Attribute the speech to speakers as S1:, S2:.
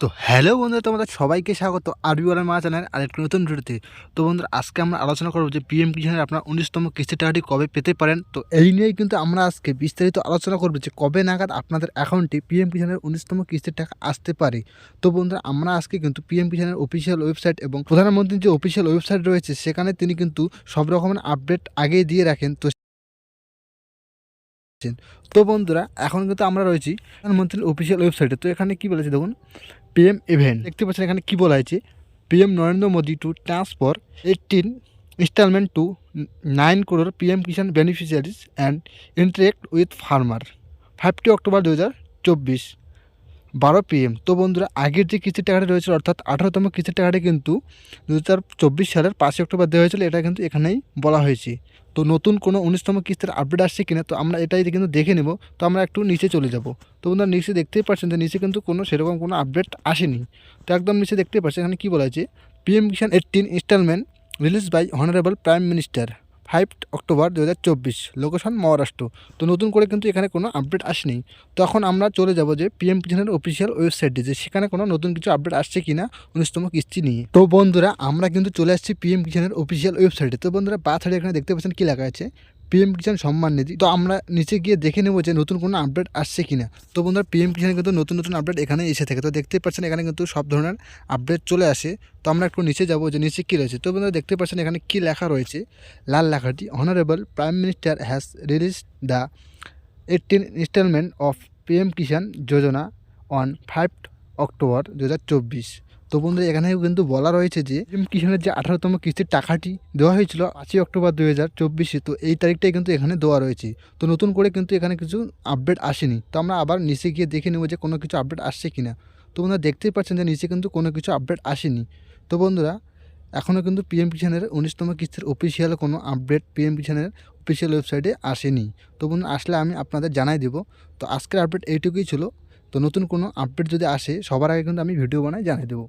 S1: তো হ্যালো বন্ধুরা, তোমাদের সবাইকে স্বাগত আরবিওয়ালা মা চ্যানেল আরেকটি নতুন ভিডিওতে। তো বন্ধুরা, আজকে আমরা আলোচনা করব যে পিএম কিষানের আপনার 19তম কিস্তির টাকাটি কবে পেতে পারেন। তো এই নিয়েই কিন্তু আমরা আজকে বিস্তারিত আলোচনা করব যে কবে নাগাদ আপনাদের অ্যাকাউন্টে পিএম কিষানের 19তম কিস্তির টাকা আসতে পারে। তো বন্ধুরা, আমরা আজকে কিন্তু পিএম কিষানের অফিসিয়াল ওয়েবসাইট এবং প্রধানমন্ত্রীর যে অফিসিয়াল ওয়েবসাইট রয়েছে সেখানে তিনি কিন্তু সব রকমের আপডেট আগেই দিয়ে রাখেন। তো বন্ধুরা, এখন কিন্তু আমরা রয়েছি প্রধানমন্ত্রীর অফিসিয়াল ওয়েবসাইটে। তো এখানে কি বলেছে দেখুন, পিএম ইভেন্ট দেখতে পাচ্ছেন। এখানে কি বলা হয়েছে, PM Narendra Modi to transfer 18 instalment to 9 crore PM Kisan beneficiaries and interact with farmer 5 অক্টোবর 2024 12 PM। তো বন্ধুরা, আগের যে কিস্তির টাকাটা রয়েছে অর্থাৎ 18তম কিস্তির টাকাটা কিন্তু 2024 সালের 5 অক্টোবর দেওয়া হয়েছিল। এটা কিন্তু এখানেই বলা হয়েছে। তো নতুন কোনো 19তম কিস্তির আপডেট আসছে কিনা, তো আমরা এটাই কিন্তু দেখে নেব। তো আমরা একটু নিচে চলে যাব। তো বন্ধুরা, নিচে দেখতেই পাচ্ছেন যে নিচে কিন্তু সেরকম কোনো আপডেট আসেনি। তো একদম নিচে দেখতেই পাচ্ছেন এখানে কী বলা হয়েছে, PM Kisan 18 instalment release by honourable prime minister 5 অক্টোবর 2024 লোকেশন মহারাষ্ট্র। তো নতুন করে কিন্তু এখানে কোনো আপডেট আসেনি। তখন আমরা চলে যাব যে পিএম কিষাণের অফিসিয়াল ওয়েবসাইটে, যে সেখানে কোনো নতুন কিছু আপডেট আসছে কিনা 19তম কিস্তি নিয়ে। তো বন্ধুরা, আমরা কিন্তু চলে আসছি পিএম কিষাণের অফিসিয়াল ওয়েবসাইটে। তো বন্ধুরা, বা ছাড়ে এখানে দেখতে পাচ্ছেন কী লেখা আছে, পিএম কিষাণ সম্মান নিধি। তো আমরা নিচে গিয়ে দেখে নেব যে নতুন কোনো আপডেট আসছে কিনা। তো বন্ধুরা, পিএম কিষাণে কিন্তু নতুন নতুন আপডেট এখানে এসে থাকে। তো দেখতেই পাচ্ছেন এখানে কিন্তু সব ধরনের আপডেট চলে আসে। তো আমরা একটু নিচে যাব যে নিচে কী রয়েছে। তো বন্ধুরা, দেখতে পাচ্ছেন এখানে কী লেখা রয়েছে, লাল লেখাটি, honourable prime minister has release the 18 instalment of PM Kisan Yojana on 5 অক্টোবর 2024। তো বন্ধুরা, এখানেও কিন্তু বলা রয়েছে যে পিএম কিষাণের যে 18তম কিস্তির টাকাটি দেওয়া হয়েছিল 5 অক্টোবর 2024, তো এই তারিখটাই কিন্তু এখানে দেওয়া রয়েছে। তো নতুন করে কিন্তু এখানে কিছু আপডেট আসেনি। তো আমরা আবার নিচে গিয়ে দেখে নেব যে কোনো কিছু আপডেট আসছে কিনা। তো বন্ধুরা, দেখতেই পাচ্ছেন যে নিচে কিন্তু কোনো কিছু আপডেট আসেনি। তো বন্ধুরা, এখনও কিন্তু পিএম কিষাণের 19তম কিস্তির অফিসিয়াল কোনো আপডেট পিএম কিষাণের অফিসিয়াল ওয়েবসাইটে আসেনি। তো বন্ধুরা, আসলে আমি আপনাদের জানাই দেবো। তো আজকের আপডেট এইটুকুই ছিল। তো নতুন কোনো আপডেট যদি আসে সবার আগে কিন্তু আমি ভিডিও বানাই জানিয়ে দেবো।